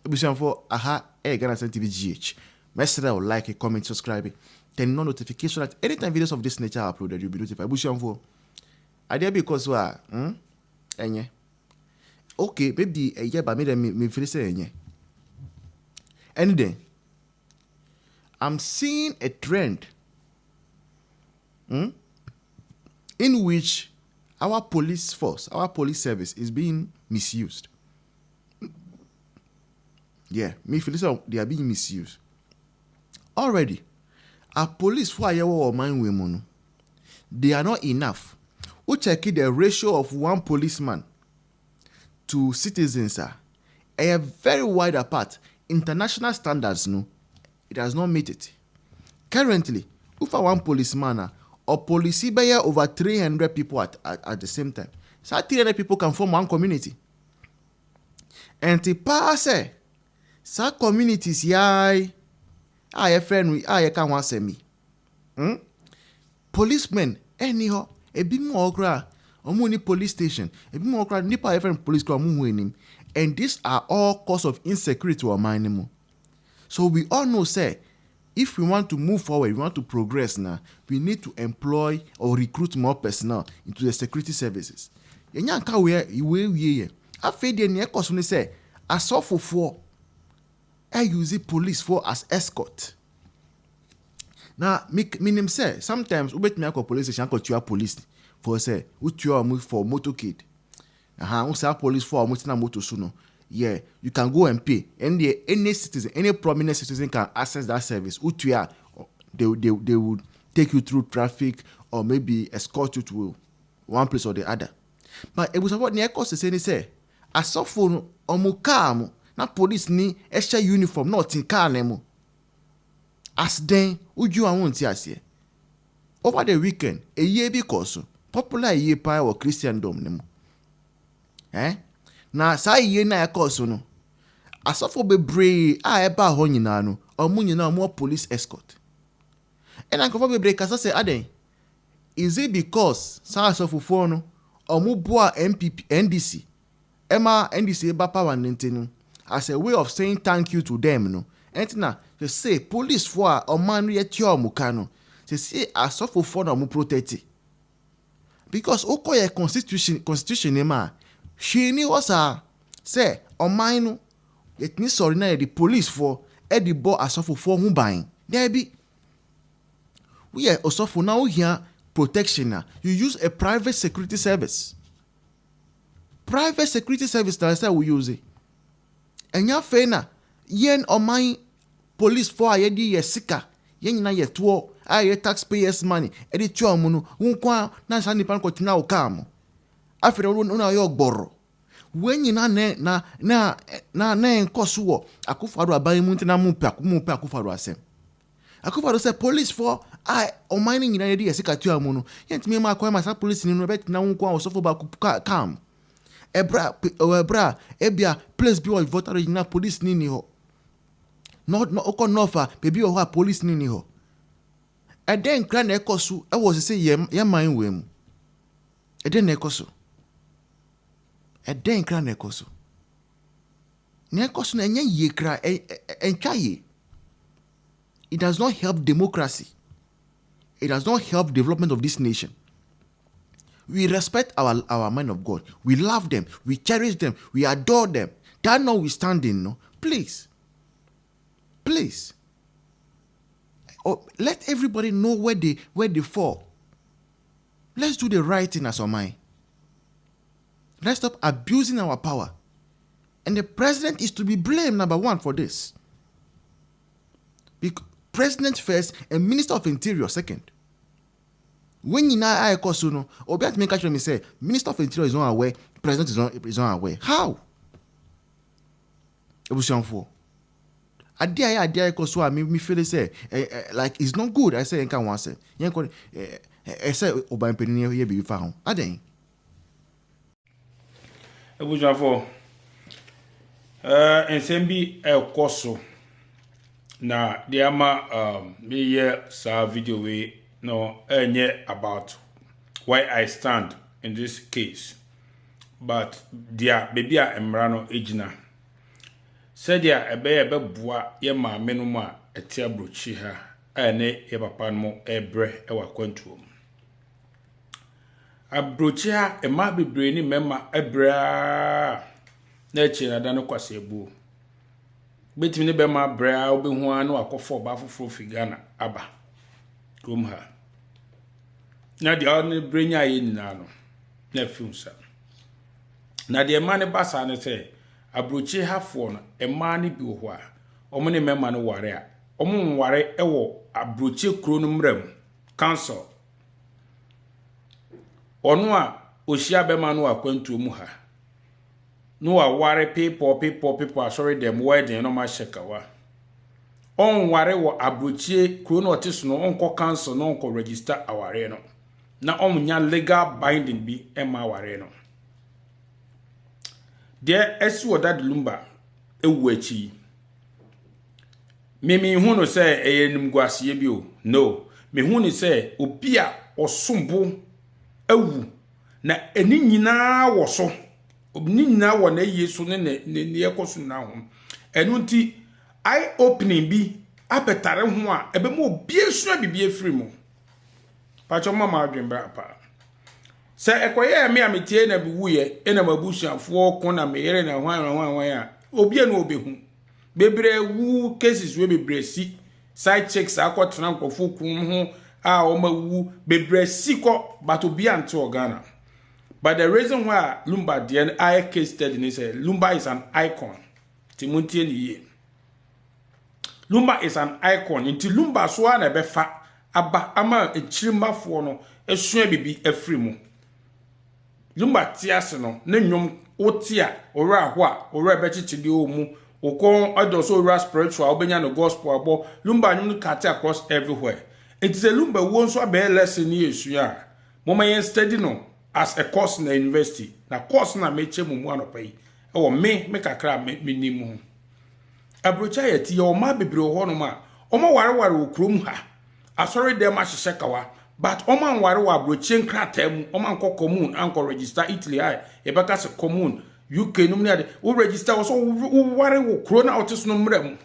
ebusian for aha Ghana TV GH. Mesra like, comment, subscribe, turn on notification that anytime videos of this nature are uploaded, you'll be notified. Ebusian for idea because enye. Okay, maybe a year but me feel say enye. And then I'm seeing a trend in which our police force, our police service is being misused. Yeah, me feel so they are being misused. Already, our police for or mind women, they are not enough. We check the ratio of one policeman to citizens are very wide apart. International standards, no, it has not met it. Currently, if one policeman or police by over 300 people at the same time, so 300 people can form one community. And the pass some communities friend we can want me. Policemen anyhow a bit more gra omuni police station a bit more gra nipa friend police gra and these are all cause of insecurity or minimum. So we all know say if we want to move forward, we want to progress now, we need to employ or recruit more personnel into the security services. Yanka we after the near cause when say Osofo for I use police for as escort. Now, meaning say sometimes we bet me call police station call you police for say we you for motorcade. We say police for na motor suno. Yeah, you can go and pay. And any citizen, any prominent citizen can access that service. They would take you through traffic or maybe escort you to one place or the other. But it was about near cost to say Osofo omukam na police ni extra uniform not in car nemo. As then would you want to over the weekend a year because popular year pie or Christendom nemo. Na sa ye na ekoso no Osofo bebre eba ho nyina no omunyina mo police escort and ankofo bebre kasa say aden is it because sa Osofo for no omuboa MPP NDC ema NDC eba power nintinu as a way of saying thank you to them no entina they say police for oman ye tio muka no say Osofo for no mu protect because okoye constitution ema she ni was say on mine it ni sorry na the police for the bo Osofo for who buying there be we are Osofo now here protection you use a private security service that say we use it and ya fe na yen on mine police for aye di sika yen na ye to aye taxpayers money e di tuo mu no nkwa na sa nipa ko tina o kam afere una yo gboro when you na enkoso akufado aban mu ntina mu pe akufado asem akufado say police for o mining nyina ye sika tu amu no yentime ma kwa ma sa police ni no bet na nko Osofo ba kam ebra ebia place bi o voter na police ni ho no okonofa baby o ha police ni ho e den kra na ekoso e was say ye man we mu e den na ekoso a den kra nekoso na enye ye kra entwaye. It does not help democracy. It does not help development of this nation. We respect our men of God. We love them. We cherish them. We adore them. That notwithstanding, no, please, let everybody know where they fall. Let's do the right thing as a mind. Let's stop abusing our power. And the president is to be blamed, number one, for this. Because president first and Minister of Interior second. When you now I cause no, Obiat make actually say Minister of Interior is not aware, President is not aware. How? It was for. I dare cause me feel say like it's not good. I say I can't want say. I say Obiat penny here be found. I think. Ebujanfo ensem bi ekoso na de ama me ye sa video we no enye about why I stand in this case but dia baby a emra no ejina said ya ebe bua ye maame no mu a ete abrochi ha ene ye papa no ebre ewa kwantuom abrochi ha ema bebre ni mema ebra na echi na da no kwase ebu betimi ne be ma bra obehu anu akofo ba foforo figana aba kom ha na de on brenya ye nyina no na fiunsa na de ma ne basa ne se abrochi hafo no ema ne bi ho a omo ne mema no ware a omo nware ewo abrochi kro no mram council onu a ohia be ma no akwantu mu ha no a ware people sorry them wedding no ma shekawa on ware wo abrochi kro no otiso no onko council no onko register aware no na omunya legal binding bi ema ware no de esi wo dad lumba ewu achi me hu no say eyenim guase bi o no me hu ni say obi a osombo ewu na eni nyina wo so obi nyina wo na yesu ne ekoso na ho enu nti eye opening bi apetare ho a ebe mo obi esu bibie free mo pacho mama adwembra pa se ekoye me ametie na biwuye ena mabusuafo ko na meyere na hwan a obi enu obehu bebre wu cases we bebre si side checks akotena nkofo kun ho a o mawu bebre si ko but obi ante organa but the reason why Lumba the eye case study is Lumba is an icon timuntie ni ye Lumba is an icon nti Lumba so na befa aba ama echirimafo no esua bibi afri mu Lumba tiase no na nwom otia ora ho a ora bechichide o mu okon odoso ora spiritual obenya no gospel abo Lumba nwom cut across everywhere it is a Lumba won so be lesson ni esua moma yen study no as a course na university na course na meche mu anopai e wo me kakra me nimu abrocha yeti yo ma bebre ho no ma omo ware okrom ha asori dem ahye kawa but oman ware wa abroche nkrata mu oman ko commune anko register Italy ai e beka se commune UK num ne wo register wo so ware wo kro na otis no mra mu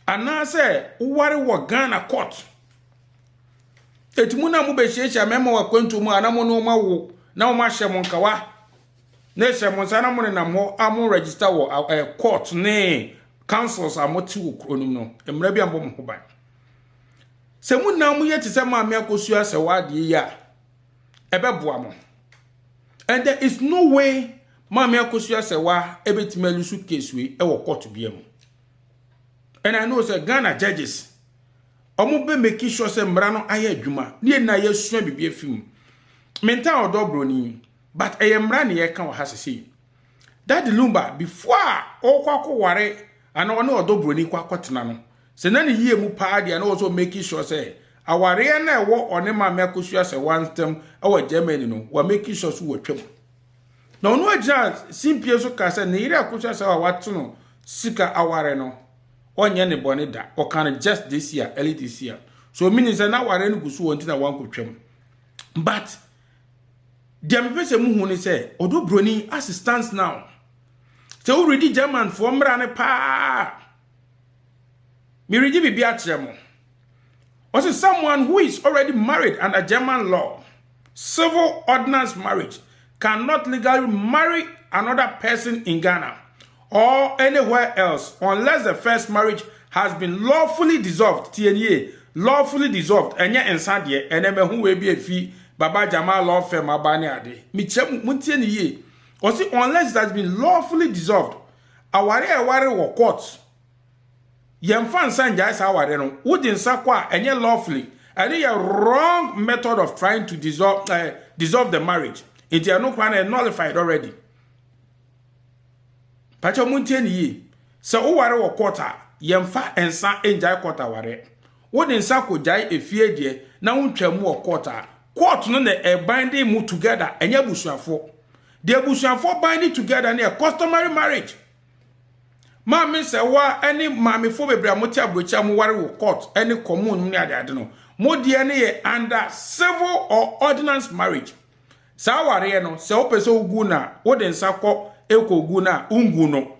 ana se ware wo Ghana court etimu na mu be hyehyia mema wa kwantu mu ana mo no ma wo na wo ma hye mo nkawa na hye mo sana mo na mo amu register wo court ne councils amoti wo kro num no emra bi ambo mo ho ban se mu na mu yeti se ma me akosua se wade ya ebeboa mo and there is no way ma me akosua se wa ebetimelu su case we e wo court bia mu and I know say Ghana judges omo be make sure say mra no aye adwuma ne na ye sua bibia fim mental odobroni but eye mra ne ye kan wa hasese that Lumba before okwako ware ana one odobroni kwakotena no se na ne yie mu pa dia na also make sure say aware na ewo one ma me akosua say one stem awa Germany no wa make sure so watwam na ono agya simpie so ka say ne yire akosua say wa no sika aware no onye ne bone da o can just this year early this year so means na aware no gusu wonti na wan kotwam but dem pese mu hu ni say odobroni assistance now say already German for mra ne pa Miriji bibi achemo. Also someone who is already married under German law, civil ordinance marriage, cannot legally marry another person in Ghana or anywhere else unless the first marriage has been lawfully dissolved. TNA, lawfully dissolved. Enye ensadie, eneme hu webi efi, baba Jamal law firm abani ade. Michem muntie niye. Also unless it has been lawfully dissolved, aware wo court. Yemfan sanja isa aware no wudin sakwa enye lawfully and a wrong method of trying to dissolve the marriage it is no kwan nullified already pacho muntie ni yi se wo ware wo quarter yemfa ensa enjai quarter ware wudin sako jai efie de na wontwamu wo quarter court no na e binding mu together enye busuafo the busuafo binding together na customary marriage. Mami se wa any mami fo bebre amoti abrocha mu ware wo court any commune ni ade no mo die ne ye under civil or ordinance marriage sa ware no se opese ogu na wo de nsa kọ eko ogu na ungu no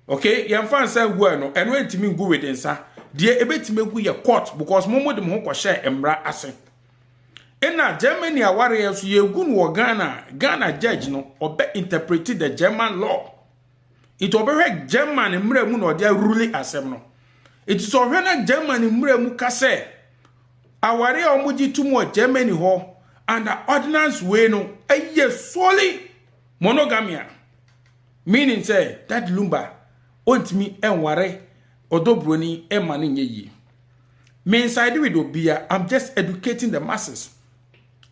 Okay, yɛn fan say gu no eno entimi gu with nsa de ebetimi gu ye court because momo de mo kwahye emra ase ena Germany aware so ye gu no Ghana judge no obe interpret the German law it obe German mra mu no de rule asem no it is ohwe na German mra mu ka say aware a omoji tumo Germany ho and the ordinance way no eye solely monogamy meaning say that lumba ontimi enware odobroni emane nyeyi me inside with obia I'm just educating the masses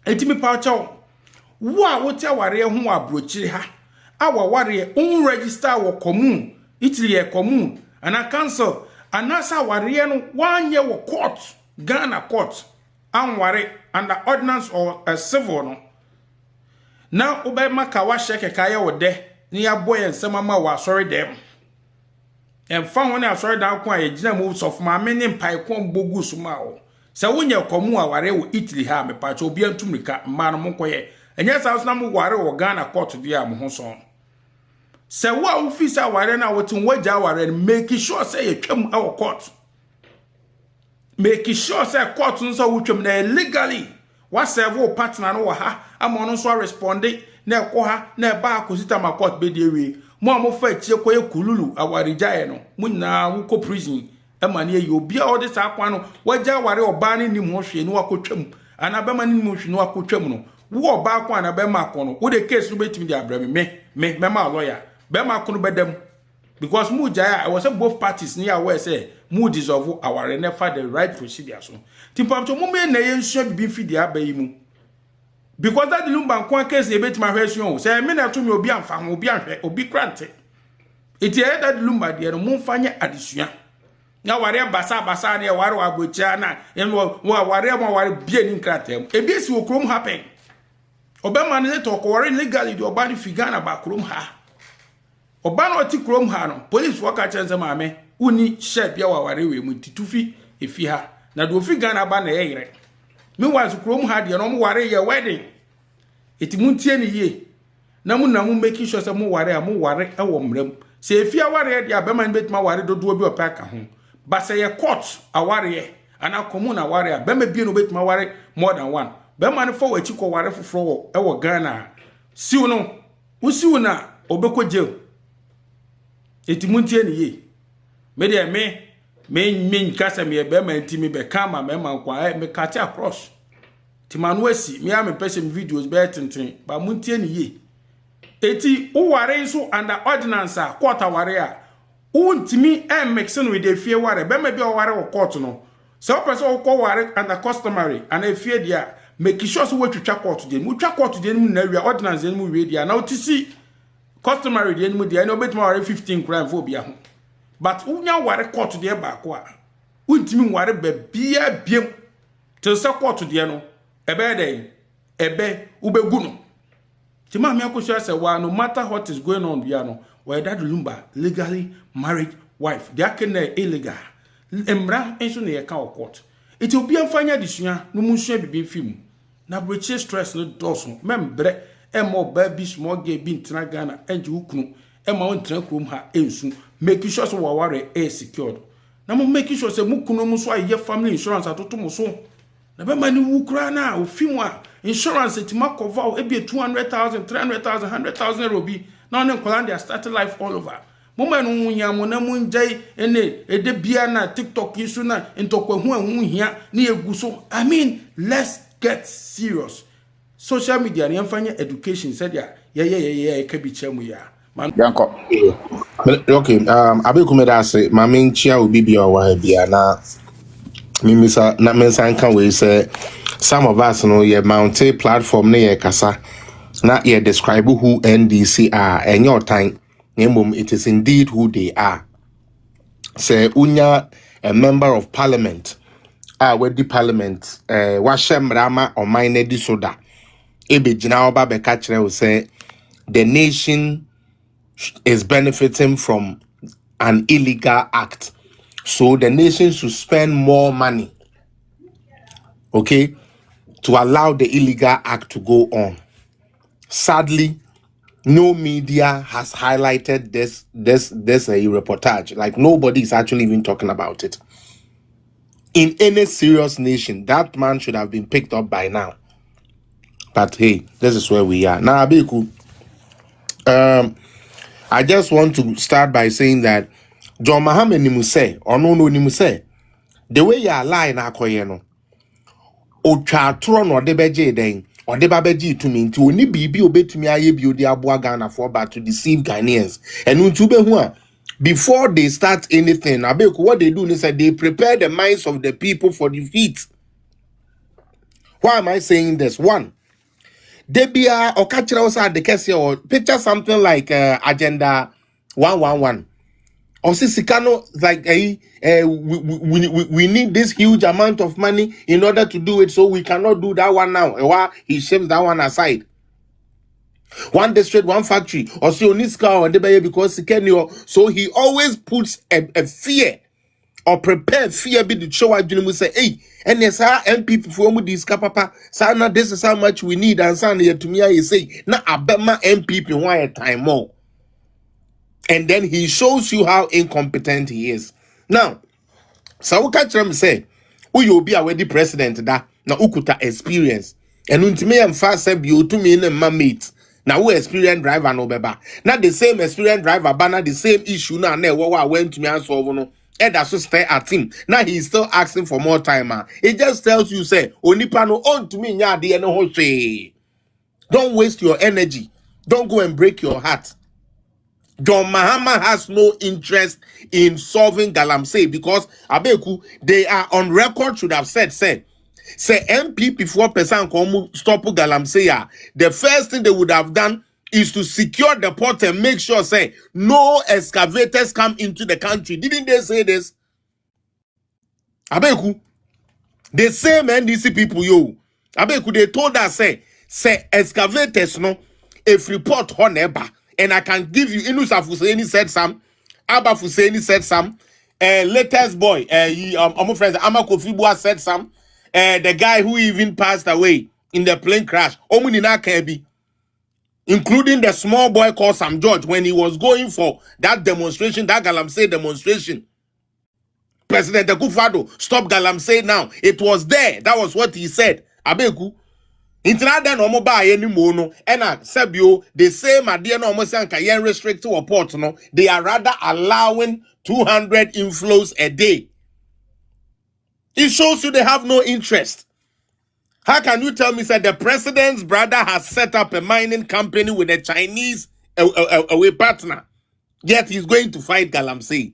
etimi paucha wo a wotia ware ho abrochire ha awa ware un register wo commune Italy e commune ana council anasa ware no wanye wo court Ghana court anware under ordinance or a civil no now obey maka wa sheke kaya wo de ni aboye nsema ma wa sorry dem en fa ho na sorry dan kwa ye gina mu sof ma meni mpai kwa mbogu suma o se wonya komu aware wo Italy ha me pa cho obi antumrika ma no monkoye enya sa so na mu ware wo Ghana court dia mo ho so se wo office aware na wotin waja aware make sure say ye twam awo court make sure say court nso wo twam na legally what serve partner no ha amono so respond na ekoha na eba akosita ma court be dey we mo fa chie koye kululu awarijae no munna wo ko prison e ma ne obi a odi sa kwa no waja ware oba ne nim ho hwe no wakotwam ana be ma ne nim hwe no wakotwam no wo oba kwa na be ma ko no wo de case no betimi de abrami me ma lawyer be ma ko no bedam because mu jaya I was both parties near where say mu dissolve our never the right procedure so timpamto mu me na ye nso bibi fidi abayi mu because that lumba kwa case e betima hwesion say me na to me obi amfa ho obi ahwe obi krante iti e that lumba de no mu mfanye adesua na ware basa na ware agbocha na enwo ware mo ware bie ni nkratem e bi esi okrom happen obema ne to ko ware legally de obani figana ba krom ha obana oti krom ha no police worker chense maame uni share bia ware we mu titufi efi ha na do figana ba na yeyire me was krom ha de no mo ware ye wedding eti muntie ne ye na mu make sure say mo ware e wo mram se efi aware de abema ne betima ware dodo bi opaka ho ba say ye court aware ana commune aware abema bi no betima ware more than one bema ne for wachi ko ware foforo e wo Ghana siu no usiu na obekọ jail eti muntie ne ye me de me nkasa me bema ntimi be kama me man kwa me cut across ti manu asi me am person videos be tenten ba muntie ne ye eti wo ware so under ordinance a court aware a untimi mixing with the fear ware bema bi o ware wo court no so person wo ko ware under customary and a fear dia make sure so wetwa court de mu twa court de mu na wi ordinance de mu wi dia na otisi customary de mu dia na obetima ware 15 crime for bia ho but unya ware court de ba ko a untimi ware ba bia biem till say court de no ebe dey ebe ubegu no ti ma me akoso say wa no matter what is going on bia no why that lumba legally married wife they are can illegal emra enso na ye ka court iti obi amfanya disua no munsua bibi film na breche stress no doso membre emo ba bi small girl bi ntina Ghana enje ukunu ema won ntina krom ha ensu make sure so waware secured na mo make sure say mukunu mu so aye family insurance atoto mo so na be mani wukura na ofimu a insurance etima cover e bi 200,000 300,000 100,000 robi na on Colombia start life all over mo ma no hunya mo na mo njai ene ede bia na TikTok isu na ntokwa hu hia na egu so I mean let's get serious social media na yamfanya education said ya ka bi chemu ya man yanko okay abekum da say mama nchia obi bia wa bia na mimisa na mensan kan we say some of us no ye mountain platform na ye kasa na ye describe who NDC are and your time it is indeed who they are. Say unya a member of parliament with the parliament washem rama or mine di soda ebe jina oba be ka kire say the nation is benefiting from an illegal act, so the nation should spend more money, okay, to allow the illegal act to go on. Sadly, no media has highlighted this reportage. Like nobody is actually even talking about it. In any serious nation, that man should have been picked up by now. But hey, this is where we are now. Abiku, I just want to start by saying that John Mahama Nimuse or no Nimuse, the way you are lying, Akoyeno, Ochatron or Debeje then. Or the babaji to me to only be obey to me aye beauty abua Ghana for but to deceive Ghanaians. And untube before they start anything, what they do is that they prepare the minds of the people for defeat. Why am I saying this? One, they be or catch us at the case or picture something like Agenda 111. Or Sikano, like we need this huge amount of money in order to do it, so we cannot do that one now. Why he shaves that one aside? One district, one factory, or so Niska or Debeye because so he always puts a fear or prepare fear be the show I do say, hey, and yes, MP for this papa, Sana, this is how much we need, and Sana to me, I say, now I bet my MP why a time more. And then he shows you how incompetent he is. Now, so catch them say, who you be already president da na ukuta experience. And untime am fast say you to me in my mate. Now who experienced driver no beba. Not the same experienced driver, but not the same issue now. What went to me and solve no. And that's so stay at him. Now he's still asking for more time. It just tells you say, only pano on to me nya de no say. Don't waste your energy. Don't go and break your heart. John Mahama has no interest in solving Galamsey because Abeku, they are on record should have said, say MP before person come stop Galamsey. The first thing they would have done is to secure the port and make sure say no excavators come into the country. Didn't they say this? Abeku, the same NDC people Abeku, they told us say excavators no if report honeba. And I can give you Inusa Fuseni said some, Abba Fuseni said some, latest boy, my friend Ama Kofibua said some, the guy who even passed away in the plane crash, Omunina Kebi, including the small boy called Sam George when he was going for that demonstration, that Galamsey demonstration. President Akufo-Addo, stop Galamsey now. It was there. That was what he said. Abeku. Intina no mo ba any mono and Sabio the same idea no mo say can restrict to a port no they are rather allowing 200 inflows a day. It shows you they have no interest. How can you tell me that the president's brother has set up a mining company with a Chinese away partner, yet he's going to fight Galamsey?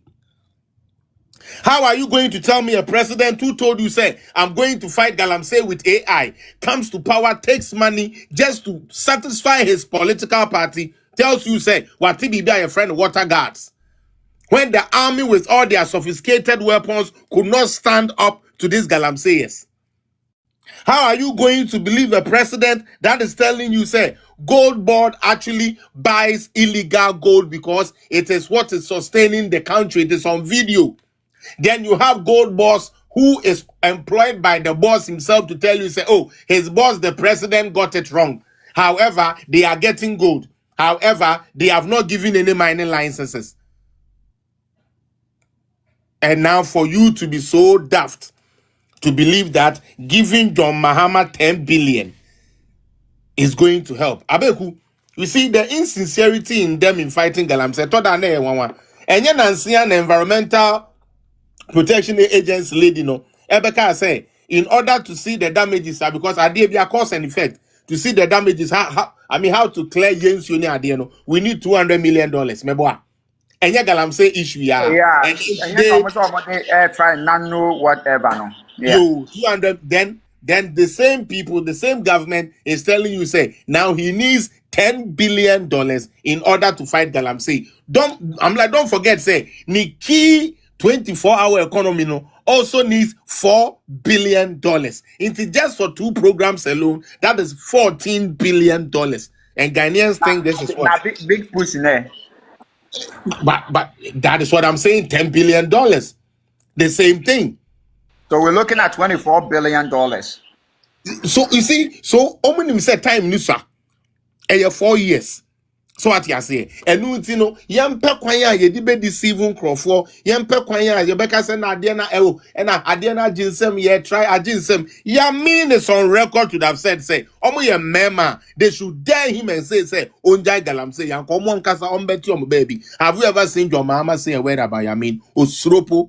How are you going to tell me a president who told you, say, I'm going to fight Galamsey with AI, comes to power, takes money just to satisfy his political party, tells you, say, what be your friend water guards? When the army with all their sophisticated weapons could not stand up to these Galamseyers? How are you going to believe a president that is telling you, say, Gold Board actually buys illegal gold because it is what is sustaining the country? It is on video. Then you have Gold Boss who is employed by the boss himself to tell you, say, oh, his boss, the president, got it wrong. However, they are getting gold. However, they have not given any mining licenses. And now for you to be so daft to believe that giving John Mahama 10 billion is going to help. Abeku, you see the insincerity in them in fighting Galamsey. And an environmental protection agency lady no Ebeka say in order to see the damages because idea be a cause and effect to see the damages how to clear James Yoni idea no we need $200 million meboa enya Galamsey issue yeah and you almost try nano whatever no yeah you 200 then the same people the same government is telling you say now he needs $10 billion in order to fight Galamsey. Don't forget say Nikki 24-hour economy no also needs $4 billion. Into just for 2 programs alone, that is $14 billion. And Ghanaians think this is what big push in there. But that is what I'm saying, $10 billion. The same thing. So we're looking at $24 billion. So you see, so Omunim said time nusa 4 years. So what you say? Enu nti no yempe kwan a ye di be deceive nkrofo yempe kwan a ye beka say na ade na ewo na ade na aginsem ye try aginsem ya mean is on record to have said say omo ye mema they should dare him and say onjai galam say yanko omo nkasa ombeti omo baby. Have you ever seen your mama say a word about Yamin osropo